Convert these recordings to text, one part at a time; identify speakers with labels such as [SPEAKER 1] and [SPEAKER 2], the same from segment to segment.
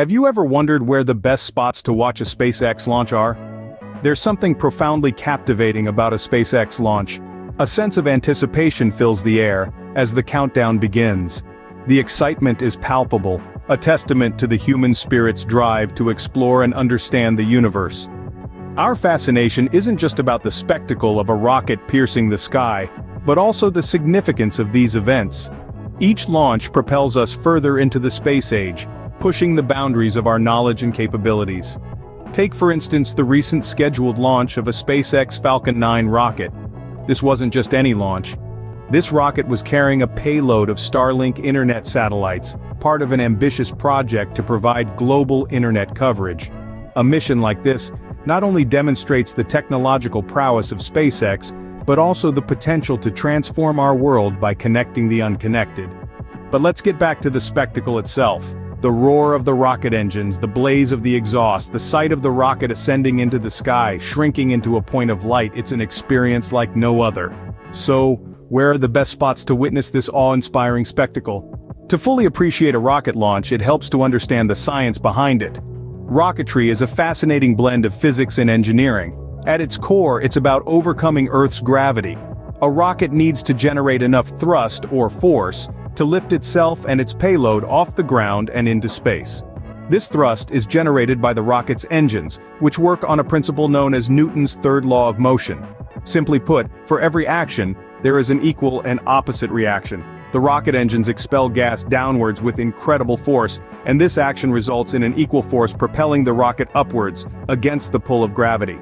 [SPEAKER 1] Have you ever wondered where the best spots to watch a SpaceX launch are? There's something profoundly captivating about a SpaceX launch. A sense of anticipation fills the air as the countdown begins. The excitement is palpable, a testament to the human spirit's drive to explore and understand the universe. Our fascination isn't just about the spectacle of a rocket piercing the sky, but also the significance of these events. Each launch propels us further into the space age, pushing the boundaries of our knowledge and capabilities. Take for instance the recent scheduled launch of a SpaceX Falcon 9 rocket. This wasn't just any launch. This rocket was carrying a payload of Starlink internet satellites, part of an ambitious project to provide global internet coverage. A mission like this not only demonstrates the technological prowess of SpaceX, but also the potential to transform our world by connecting the unconnected. But let's get back to the spectacle itself. The roar of the rocket engines, the blaze of the exhaust, the sight of the rocket ascending into the sky, shrinking into a point of light, it's an experience like no other. So, where are the best spots to witness this awe-inspiring spectacle? To fully appreciate a rocket launch, it helps to understand the science behind it. Rocketry is a fascinating blend of physics and engineering. At its core, it's about overcoming Earth's gravity. A rocket needs to generate enough thrust, or force, to lift itself and its payload off the ground and into space. This thrust is generated by the rocket's engines, which work on a principle known as Newton's third law of motion. Simply put, for every action, there is an equal and opposite reaction. The rocket engines expel gas downwards with incredible force, and this action results in an equal force propelling the rocket upwards, against the pull of gravity.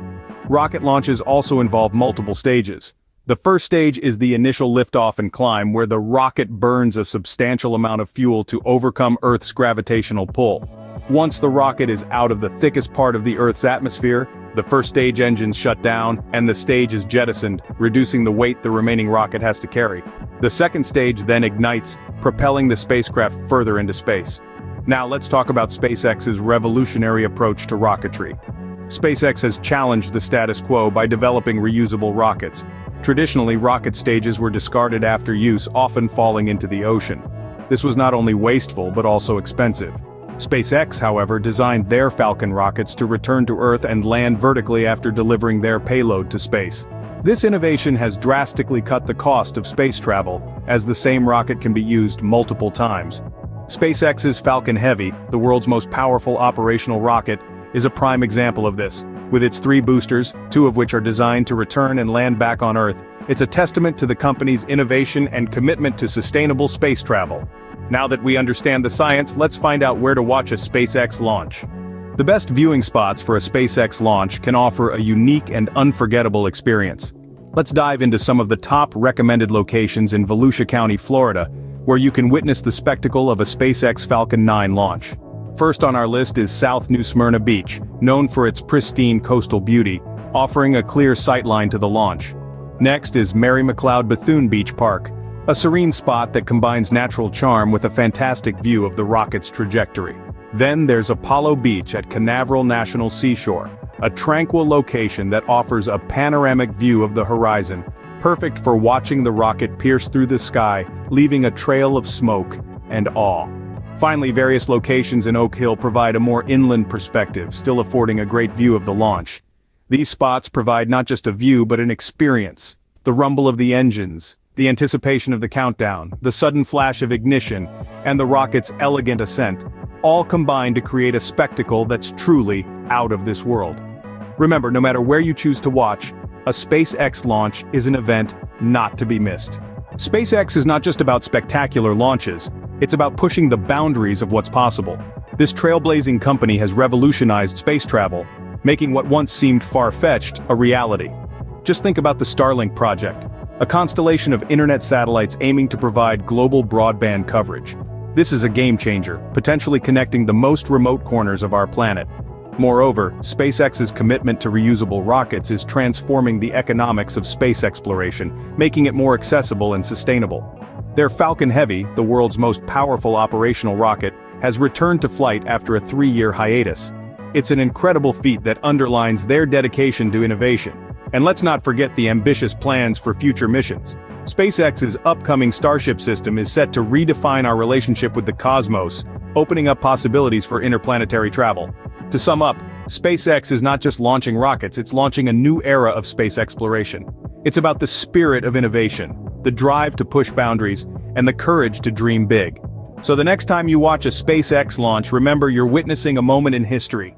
[SPEAKER 1] Rocket launches also involve multiple stages. The first stage is the initial liftoff and climb, where the rocket burns a substantial amount of fuel to overcome Earth's gravitational pull. Once the rocket is out of the thickest part of the Earth's atmosphere, the first stage engines shut down, and the stage is jettisoned, reducing the weight the remaining rocket has to carry. The second stage then ignites, propelling the spacecraft further into space. Now let's talk about SpaceX's revolutionary approach to rocketry. SpaceX has challenged the status quo by developing reusable rockets. Traditionally, rocket stages were discarded after use, often falling into the ocean. This was not only wasteful but also expensive. SpaceX, however, designed their Falcon rockets to return to Earth and land vertically after delivering their payload to space. This innovation has drastically cut the cost of space travel, as the same rocket can be used multiple times. SpaceX's Falcon Heavy, the world's most powerful operational rocket, is a prime example of this. With its 3 boosters, 2 of which are designed to return and land back on Earth, it's a testament to the company's innovation and commitment to sustainable space travel. Now that we understand the science, let's find out where to watch a SpaceX launch. The best viewing spots for a SpaceX launch can offer a unique and unforgettable experience. Let's dive into some of the top recommended locations in Volusia County, Florida, where you can witness the spectacle of a SpaceX Falcon 9 launch. First on our list is South New Smyrna Beach, known for its pristine coastal beauty, offering a clear sightline to the launch. Next is Mary McLeod Bethune Beach Park, a serene spot that combines natural charm with a fantastic view of the rocket's trajectory. Then there's Apollo Beach at Canaveral National Seashore, a tranquil location that offers a panoramic view of the horizon, perfect for watching the rocket pierce through the sky, leaving a trail of smoke and awe. Finally, various locations in Oak Hill provide a more inland perspective, still affording a great view of the launch. These spots provide not just a view but an experience. The rumble of the engines, the anticipation of the countdown, the sudden flash of ignition, and the rocket's elegant ascent, all combine to create a spectacle that's truly out of this world. Remember, no matter where you choose to watch, a SpaceX launch is an event not to be missed. SpaceX is not just about spectacular launches, it's about pushing the boundaries of what's possible. This trailblazing company has revolutionized space travel, making what once seemed far-fetched a reality. Just think about the Starlink project, a constellation of internet satellites aiming to provide global broadband coverage. This is a game-changer, potentially connecting the most remote corners of our planet. Moreover, SpaceX's commitment to reusable rockets is transforming the economics of space exploration, making it more accessible and sustainable. Their Falcon Heavy, the world's most powerful operational rocket, has returned to flight after a 3-year hiatus. It's an incredible feat that underlines their dedication to innovation. And let's not forget the ambitious plans for future missions. SpaceX's upcoming Starship system is set to redefine our relationship with the cosmos, opening up possibilities for interplanetary travel. To sum up, SpaceX is not just launching rockets, it's launching a new era of space exploration. It's about the spirit of innovation, the drive to push boundaries, and the courage to dream big. So the next time you watch a SpaceX launch, remember you're witnessing a moment in history.